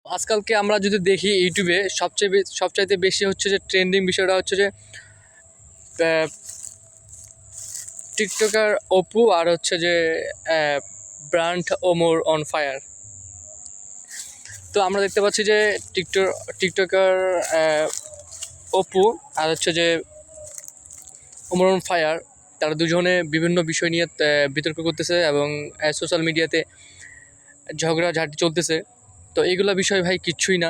আজকালকে আমরা যদি দেখি ইউটিউবে সবচাইতে বেশি হচ্ছে যে ট্রেন্ডিং বিষয়টা হচ্ছে যে টিকটকার অপু আর হচ্ছে যে ব্র্যান্ড ওমর অন ফায়ার। তো আমরা দেখতে পাচ্ছি যে টিকটকার অপু আর হচ্ছে যে ওমর অন ফায়ার, তারা দুজনে বিভিন্ন বিষয় নিয়ে বিতর্ক করতেছে এবং সোশ্যাল মিডিয়াতে ঝগড়াঝাটি চলতেছে। তো এইগুলো বিষয় ভাই কিচ্ছুই না।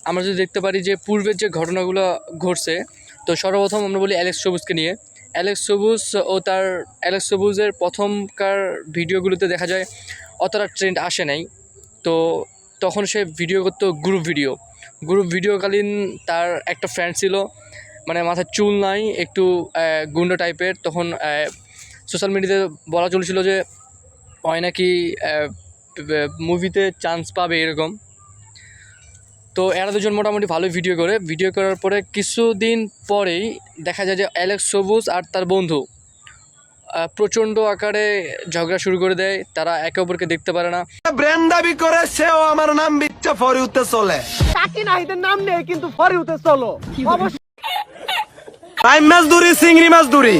আমরা যদি দেখতে পারি যে পূর্বের যে ঘটনাগুলো ঘটছে, তো সর্বপ্রথম আমরা বলি অ্যালেক্স সবুজকে নিয়ে। অ্যালেক্স সবুজের প্রথমকার ভিডিওগুলোতে দেখা যায় অতটা ট্রেন্ড আসে নাই। তো তখন সে ভিডিও করতো গ্রুপ ভিডিওকালীন তার একটা ফ্রেন্ড ছিল, মানে মাথায় চুল নাই, একটু গুন্ডা টাইপের। তখন সোশ্যাল মিডিয়াতে বলা চলছিল যে হয় নাকি মুভিতে চান্স পাবে এরকম। তো এরা দুজন মোটামুটি ভালোই ভিডিও করার পরে কিছুদিন পরেই দেখা যায় যে অ্যালেক্স সবুজ আর তার বন্ধু প্রচণ্ড আকারে ঝগড়া শুরু করে দেয়। তারা একে অপরকে দেখতে পারে না। ব্র্যান্ড দাবি করে সেও আমার নাম বিচ্চা ফরি উঠতে চলে। কাকি নাহিদের নাম নেই কিন্তু ফরি উঠতে চলো। টাইম মাছ ধরি, চিংড়ি মাছ ধরি,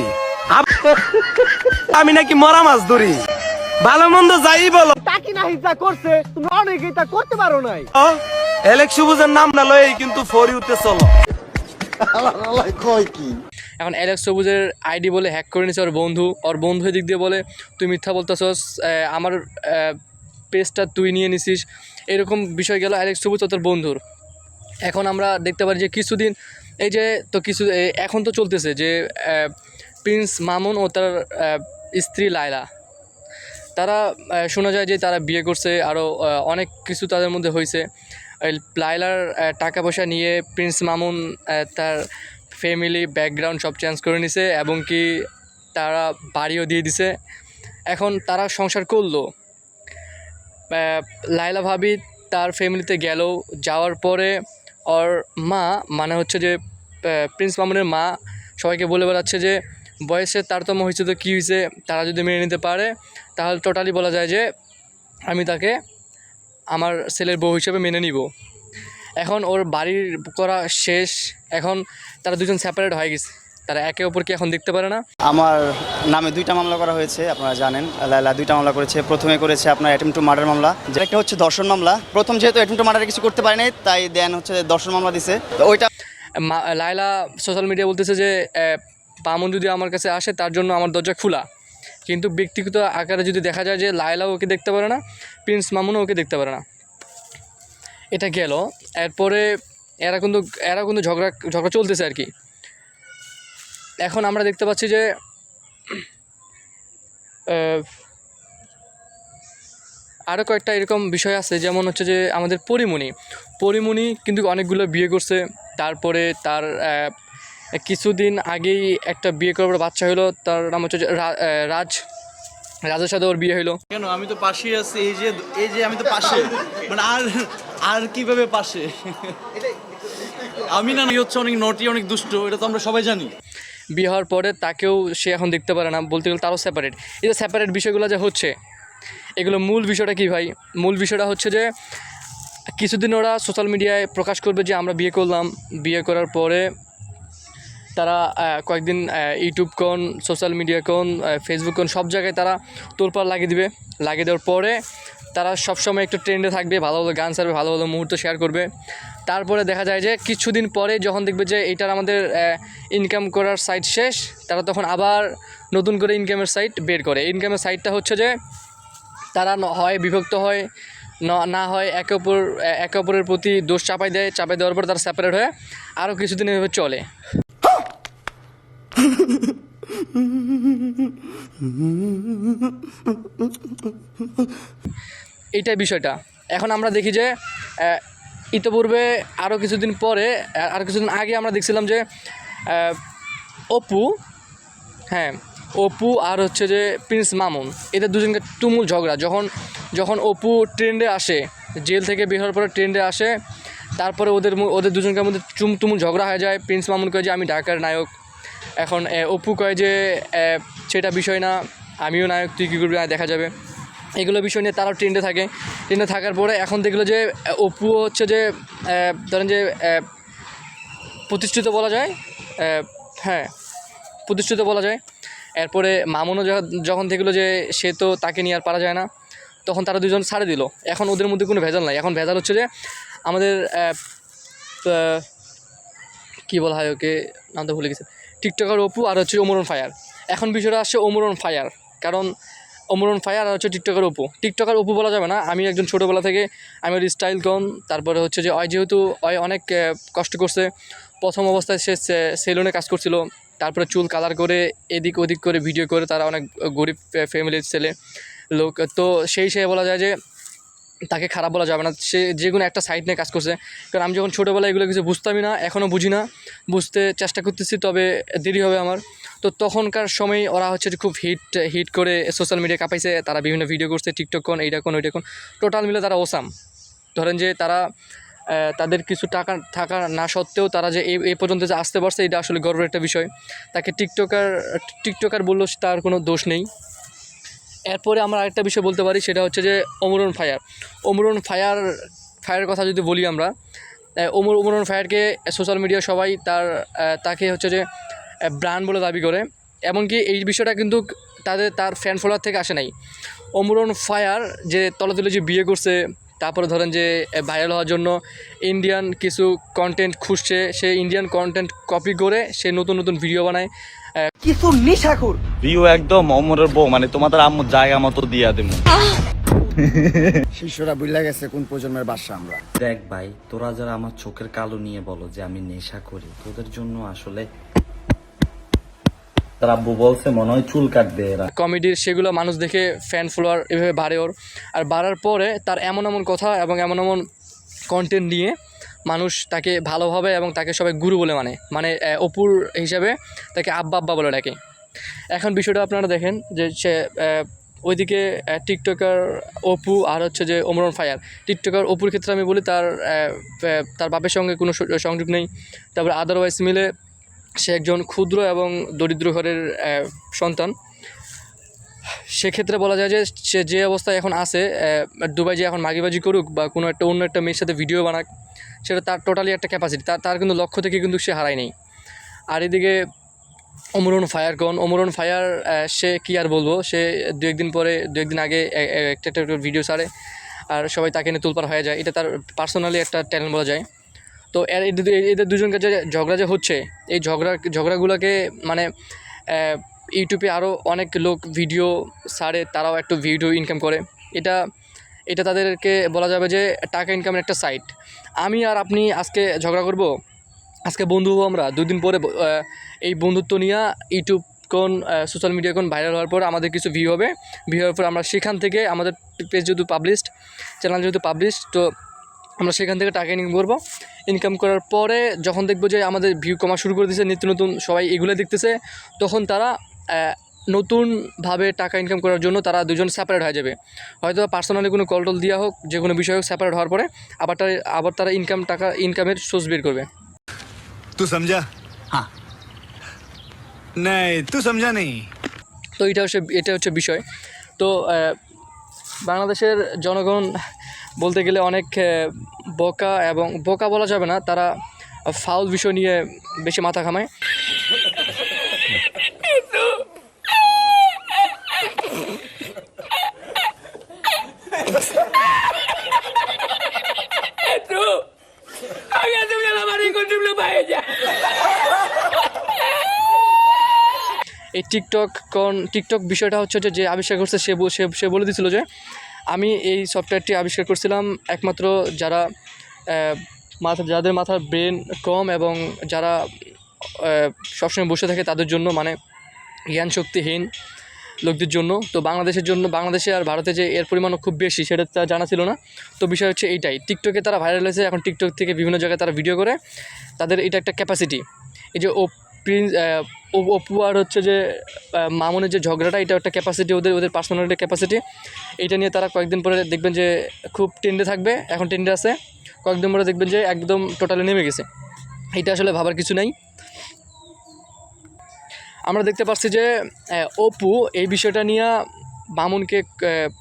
আমি নাকি মরা মাছ ধরি। ভালো মন্দ যাই বলো, কাকি নাহিদ যা করছে তুমি অনেকেই তা করতে পারো নাই। অ্যালেক্স সবুজের নাম না লই কিন্তু ফরি উঠতে চলো। এখন অ্যালেক্স সবুজের আইডি বলে হ্যাক করে নিছে ওর বন্ধু এদিক দিয়ে বলে তুই মিথ্যা বলতেছস, আমার পেজটা তুই নিয়ে নিছিস। এরকম বিষয় গেল অ্যালেক্স সবুজ ও তোর বন্ধুর। এখন আমরা দেখতে পারি যে কিছুদিন এখন তো চলতেছে যে প্রিন্স মামুন ও তার স্ত্রী লায়লা, তারা শোনা যায় যে তারা বিয়ে করছে, আরও অনেক কিছু তাদের মধ্যে হয়েছে। লায়লার টাকা পয়সা নিয়ে প্রিন্স মামুন তার ফ্যামিলি ব্যাকগ্রাউন্ড সব চেঞ্জ করে নিছে এবং কি তারা বাড়িও দিয়ে দিছে। এখন তারা সংসার করলো। লায়লা ভাবি তার ফ্যামিলিতে গেল, যাওয়ার পরে ওর মা, মানে হচ্ছে যে প্রিন্স মামুনের মা, সবাইকে বলে বেড়াচ্ছে যে বয়সের তারতম্য হয়েছে তো কী হয়েছে, তারা যদি মেনে নিতে পারে তাহলে টোটালি বলা যায় যে আমি তাকে আমার ছেলের বউ হিসেবে মেনে নিব। এখন ওর বাড়ির করা শেষ, এখন তারা দুজন সেপারেট হয়ে গেছে, তারা একে অপরকে এখন দেখতে পারে না। আমার নামে 2টা মামলা করা হয়েছে, আপনারা জানেন। লায়লা 2টা মামলা করেছে। প্রথমে করেছে আপনার অ্যাটেম্প টু মার্ডার মামলা, যেটা একটা হচ্ছে দর্শন মামলা। প্রথম যেহেতু অ্যাটেম্প টু মার্ডারে কিছু করতে পারে নাই, তাই দেন হচ্ছে দর্শন মামলা দিছে। তো ওইটা লায়লা সোশ্যাল মিডিয়া বলতেছে যে মামুন যদি আমার কাছে আসে তার জন্য আমার দরজা খোলা, কিন্তু ব্যক্তিগত আকারে যদি দেখা যায় যে লায়লাও ওকে দেখতে পারে না, প্রিন্স মামুনও ওকে দেখতে পারে না। এটা গেল। এরপরে এরা কিন্তু ঝগড়া চলতেছে আর কি। এখন আমরা দেখতে পাচ্ছি যে আরও কয়েকটা এরকম বিষয় আছে, যেমন হচ্ছে যে আমাদের পরিমণি কিন্তু অনেকগুলো বিয়ে করছে। তারপরে তার কিছুদিন আগেই একটা বিয়ে করার বাচ্চা হলো, তার নাম হচ্ছে যে রাজের সাথে ওর বিয়ে হলো। কেন আমি তো পাশেই আছি, এই যে আমি তো পাশে, মানে আর কিভাবে পাশে আমি না হচ্ছে অনেক নটি, অনেক দুষ্ট, এটা তো আমরা সবাই জানি। বিয়ে হওয়ার পরে তাকেও সে এখন দেখতে পারে না, বলতে গেলে তারও সেপারেট। এই যে সেপারেট বিষয়গুলো যে হচ্ছে, এগুলো মূল বিষয়টা কী ভাই? মূল বিষয়টা হচ্ছে যে কিছুদিন ওরা সোশ্যাল মিডিয়ায় প্রকাশ করবে যে আমরা বিয়ে করলাম। বিয়ে করার পরে তারা কয়েকদিন ইউটিউব কোন, সোশ্যাল মিডিয়া কোন, ফেসবুক কোন, সব জায়গায় তারা তোলপাড় লাগিয়ে দেওয়ার পরে তারা সবসময় একটু ট্রেন্ডে থাকবে, ভালো ভালো গান ছাড়বে, ভালো ভালো মুহূর্ত শেয়ার করবে। তারপরে দেখা যায় যে কিছুদিন পরে যখন দেখবে যে এটার আমাদের ইনকাম করার সাইট শেষ, তারা তখন আবার নতুন করে ইনকামের সাইট বের করে। ইনকামের সাইটটা হচ্ছে যে তারা হয় বিভক্ত হয়, না হয় একে অপরের প্রতি দোষ চাপাই দেওয়ার পর তারা সেপারেট হয়ে আরও কিছুদিন এভাবে চলে। এইটাই বিষয়টা। এখন আমরা দেখি যে ইতিপূর্বে আরও কিছুদিন আগে আমরা দেখছিলাম যে অপু আর হচ্ছে যে প্রিন্স মামুন, এদের দুজনকে তুমুল ঝগড়া। যখন অপু ট্রেন্ডে আসে, জেল থেকে বের হওয়ার পরে ট্রেন্ডে আসে, তারপরে ওদের দুজনকার মধ্যে তুমুল ঝগড়া হয়ে যায়। প্রিন্স মামুন কয় যে আমি ঢাকার নায়ক, এখন অপু কয় যে সেটা বিষয় না, আমিও নায়ক, তুই কী করবি দেখা যাবে। এগুলো বিষয় নিয়ে তারাও ট্রেন্ডে থাকে। ট্রেন্ডে থাকার পরে এখন দেখলো যে অপু হচ্ছে যে ধরেন যে প্রতিষ্ঠিত বলা যায়, হ্যাঁ প্রতিষ্ঠিত বলা যায়। এরপরে মামুনও যখন দেখলো যে সে তো তাকে নিয়ে আর পারা যায় না, তখন তারা দুজন ছাড়ে দিল। এখন ওদের মধ্যে কোনো ভেজাল নাই। এখন ভেজাল হচ্ছে যে আমাদের কী বলা হয় ওকে, নাম তো ভুলে গেছে, টিকটকার অপু আর হচ্ছে ওমর অন ফায়ার। এখন বিষয়টা আসছে ওমর অন ফায়ার, কারণ ওমর অন ফায়ার আর হচ্ছে টিকটকার অপু। টিকটকার অপু বলা যাবে না, আমি একজন ছোটোবেলা থেকে আমি ওর স্টাইল কম, তারপরে হচ্ছে যে যেহেতু অনেক কষ্ট করছে। প্রথম অবস্থায় সে সেলুনে কাজ করছিল, তারপরে চুল কালার করে এদিক ওদিক করে ভিডিও করে, তারা অনেক গরিব ফ্যামিলির ছেলে লোক, তো সেই বলা যায় যে তাকে খারাপ বলা যাবে না। সে যে কোনো একটা সাইড নিয়ে কাজ করছে। কারণ আমি যখন ছোটোবেলায় এগুলো কিছু বুঝতামই না, এখনও বুঝি না, বুঝতে চেষ্টা করতেছি, তবে দেরি হবে আমার। তো তখনকার সময় ওরা হচ্ছে যে খুব হিট করে সোশ্যাল মিডিয়া কাঁপাইছে, তারা বিভিন্ন ভিডিও করছে, টিকটক কোন এইটা কোন ওইটা কোন, টোটাল মিলে তারা ওসাম। ধরেন যে তারা তাদের কিছু টাকা থাকা না সত্ত্বেও তারা যে এই পর্যন্ত যে আসতে পারছে, এটা আসলে গর্বের একটা বিষয়। তাকে টিকটকার বললো তার কোনো দোষ নেই। এরপরে আমরা আরেকটা বিষয় বলতে পারি, সেটা হচ্ছে যে Omar on fire. Omar on ফায়ারের কথা যদি বলি আমরা, ওমর অন ফায়ারকে সোশ্যাল মিডিয়া সবাই তাকে হচ্ছে যে ব্র্যান্ড বলে দাবি করে। এমনকি এই বিষয়টা কিন্তু তার ফ্যান ফলোয়ার থেকে আসে নাই। ওমর অন ফায়ার যে তলে যে বিয়ে করছে, তারপরে ধরেন যে ভাইরাল হওয়ার জন্য ইন্ডিয়ান কিছু কন্টেন্ট খুঁজছে, সে ইন্ডিয়ান কন্টেন্ট কপি করে সে নতুন ভিডিও বানায়। কিছু নিশাখুর ভিউ একদম অমরের বউ, মানে তোমাদের আম্মুর জায়গা মতো দিয়া দেবো। শিষ্যরা বুঝলা গেছে কোন প্রজন্মের বাসা আমরা। দেখ ভাই, তোরা যারা আমার চোখের কালো নিয়ে বলো যে আমি নেশা করি, তোদের জন্য আসলে তার আব্বু বলছে মনে হয় চুল কাটবে এরা। কমেডির সেগুলো মানুষ দেখে ফ্যান ফলোয়ার এভাবে বাড়ে ওর। আর বাড়ার পরে তার এমন কথা এবং এমন কন্টেন্ট নিয়ে মানুষ তাকে ভালোভাবে এবং তাকে সবাই গুরু বলে মানে অপুর হিসাবে তাকে আব্বা বলে ডাকে। এখন বিষয়টা আপনারা দেখেন যে সে ওইদিকে টিকটকার অপু আর হচ্ছে যে ওমর অন ফায়ার। টিকটকার অপুর ক্ষেত্রে আমি বলি তার বাপের সঙ্গে কোনো সংযোগ নেই। তারপরে আদারওয়াইজ মিলে সে একজন ক্ষুদ্র এবং দরিদ্র ঘরের সন্তান। সেক্ষেত্রে বলা যায় যে সে যে অবস্থায় এখন আছে, দুবাই যে এখন মাগিবাজি করুক বা কোনো অন্য একটা মেয়ের সাথে ভিডিও বানাক, সেটা তার টোটালি একটা ক্যাপাসিটি, তার কিন্তু লক্ষ্য থেকে কিন্তু সে হারায় নেই। আর এদিকে ওমর অন ফায়ার সে কী আর বলবো, সে দু একদিন আগে একটা ভিডিও ছাড়ে আর সবাই তাকে নিয়ে তুলপার হয়ে যায়। এটা তার পার্সোনালি একটা ট্যালেন্ট বলা যায়। তো এদের দুজনকে যে ঝগড়া যে হচ্ছে, এই ঝগড়াগুলোকে মানে ইউটিউবে আরও অনেক লোক ভিডিও ছাড়ে, তারাও একটু ভিডিও ইনকাম করে। এটা তাদেরকে বলা যাবে যে টাকা ইনকামের একটা সাইট। আমি আর আপনি আজকে ঝগড়া করব, আজকে বন্ধু হবো, আমরা 2 দিন পরে এই বন্ধুত্ব নিয়ে ইউটিউব কোন সোশ্যাল মিডিয়া কোন ভাইরাল হওয়ার পর আমাদের কিছু ভিউ হবে। ভিউ হওয়ার পর আমরা সেখান থেকে আমাদের পেজ যেহেতু পাবলিশড, চ্যানেল যেহেতু পাবলিশড, তো আমরা সেখান থেকে টাকা ইনকাম করবো। ইনকাম করার পরে যখন দেখবো যে আমাদের ভিউ কমা শুরু করে দিয়েছে, নিত্য নতুন সবাই এগুলো দেখতেছে, তখন তারা নতুনভাবে টাকা ইনকাম করার জন্য তারা দুজন সেপারেট হয়ে যাবে। হয়তো পার্সোনালি কোনো কল টল দেওয়া হোক, যে কোনো বিষয় হোক, সেপারেট হওয়ার পরে আবার তারা ইনকামের সোর্স বের করবে। तू समझा? हाँ नहीं तू समझा नहीं। তো এটা হচ্ছে বিষয়। তো বাংলাদেশের জনগণ বলতে গেলে অনেক বোকা, এবং বোকা বলা যাবে না, তারা ফাউল বিষয় নিয়ে বেশি মাথা ঘামায়। এই টিকটক বিষয়টা হচ্ছে যে আবিষ্কার করছে সে বলে দিয়েছিল যে আমি এই সফটওয়্যারটি আবিষ্কার করছিলাম একমাত্র যাদের মাথার ব্রেন কম এবং যারা সবসময় বসে থাকে তাদের জন্য, মানে জ্ঞান শক্তিহীন লোকদের জন্য। তো বাংলাদেশে আর ভারতে যে এর পরিমাণও খুব বেশি, সেটা তার জানা ছিল না। তো বিষয় হচ্ছে এইটাই, টিকটকে তারা ভাইরাল হয়েছে, এখন টিকটক থেকে বিভিন্ন জায়গায় তারা ভিডিও করে, তাদের এটা একটা ক্যাপাসিটি। এই যে অপু আর হচ্ছে যে মামুনের যে ঝগড়াটা, এটা একটা ক্যাপাসিটি, ওদের পার্সোনালিটি ক্যাপাসিটি। এইটা নিয়ে তারা কয়েকদিন পরে দেখবেন যে খুব ট্রেন্ডে থাকবে। এখন ট্রেন্ডে আছে, কয়েকদিন পরে দেখবেন যে একদম টোটালি নেমে গেছে। এটা আসলে ভাবার কিছু নাই। আমরা দেখতে পাচ্ছি যে অপু এই বিষয়টা নিয়ে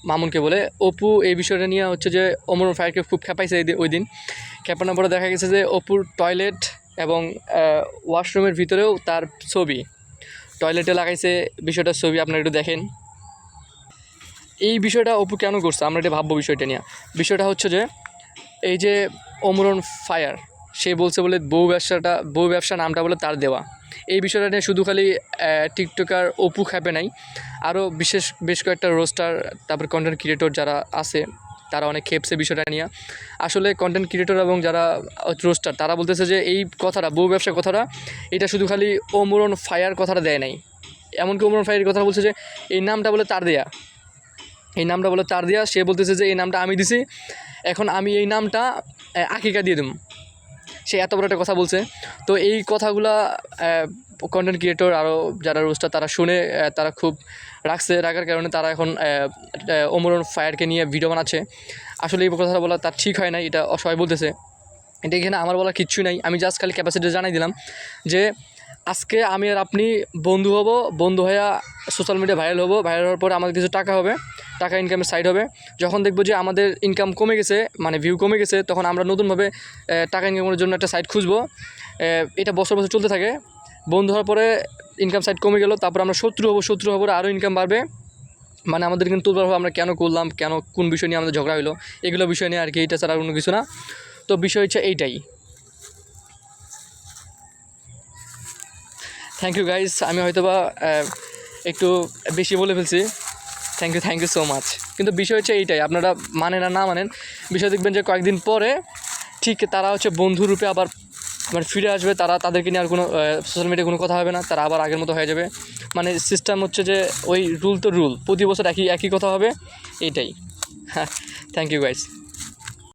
মামুনকে বলে অপু এই বিষয়টা নিয়ে হচ্ছে যে ওমর ফায়ারকে খুব খেপাইছে ওই দিন। খেপানোর পরে দেখা গেছে যে অপুর টয়লেট এবং ওয়াশরুমের ভিতরেও তার ছবি, টয়লেটে লাগাইছে বিষয়টার ছবি, আপনারা একটু দেখেন। এই বিষয়টা অপু কেন করছে আমরা এটা ভাববো বিষয়টা নিয়ে। বিষয়টা হচ্ছে যে এই যে ওমরন ফায়ার সে বলছে বলে বউ ব্যবসা নামটা বলে তার দেওয়া, এই বিষয়টা নিয়ে শুধু খালি টিকটকার অপু খেপে নাই, আরও বেশ কয়েকটা রোস্টার তারপর কন্টেন্ট ক্রিয়েটর যারা আছে তারা অনেক খেপছে বিষয়টা নিয়ে। আসলে কন্টেন্ট ক্রিয়েটর এবং যারা রোস্টার তারা বলতেছে যে এই কথাটা বউ ব্যবসার কথাটা এটা শুধু খালি ওমরন ফায়ার কথাটা দেয় নাই, এমনকি ওমরন ফায়ারের কথা বলছে যে এই নামটা বলে তার দেয়া, এই নামটা বলে তার দেয়া। সে বলতেছে যে এই নামটা আমি দিছি, এখন আমি এই নামটা আকিকা দিয়ে দেব, সে এত বড় একটা কথা বলছে। তো এই কথাগুলা কন্টেন্ট ক্রিয়েটর আরও যারা রোস্টার তারা শুনে তারা খুব রাগার কারণে তারা এখন ওমরন ফায়ারকে নিয়ে ভিডিও বানাচ্ছে। আসলে এই কথাটা বলা তার ঠিক হয় না, এটা সবাই বলতেছে। এটা এখানে আমার বলা কিচ্ছুই নাই, আমি জাস্ট খালি ক্যাপাসিটি জানাই দিলাম যে আজকে আমি আর আপনি বন্ধু হব, বন্ধু হয়ে সোশ্যাল মিডিয়া ভাইরাল হবো, ভাইরাল হওয়ার পরে আমাদের কিছু টাকা হবে, টাকা ইনকামের সাইড হবে। যখন দেখবো যে আমাদের ইনকাম কমে গেছে, মানে ভিউ কমে গেছে, তখন আমরা নতুনভাবে টাকা ইনকামের জন্য একটা সাইট খুঁজবো। এটা বছর চলতে থাকে। বন্ধু হওয়ার পরে ইনকাম সাইট কমে গেল, তারপর আমরা শত্রু হবো, আরও ইনকাম বাড়বে, মানে আমাদের কিন্তু আমরা কেন করলাম, কোন বিষয় নিয়ে আমাদের ঝগড়া হলো, এগুলো বিষয় নিয়ে আর কি, এটা ছাড়া আর কোনো কিছু না। তো বিষয় হচ্ছে এইটাই। থ্যাংক ইউ গাইস, আমি হয়তোবা একটু বেশি বলে ফেলছি, থ্যাংক ইউ সো মাচ। কিন্তু বিষয় হচ্ছে এইটাই, আপনারা মানেন আর না মানেন, বিষয় দেখবেন যে কয়েকদিন পরে ঠিক তারা হচ্ছে বন্ধুরূপে আবার মানে ফিরে আসবে, তাদেরকে নিয়ে আর কোনো সোশ্যাল মিডিয়ায় কোনো কথা হবে না, তারা আবার আগের মতো হয়ে যাবে। মানে সিস্টেম হচ্ছে যে ওই রুল প্রতি বছর একই কথা হবে, এইটাই। হ্যাঁ, থ্যাংক ইউ গাইস।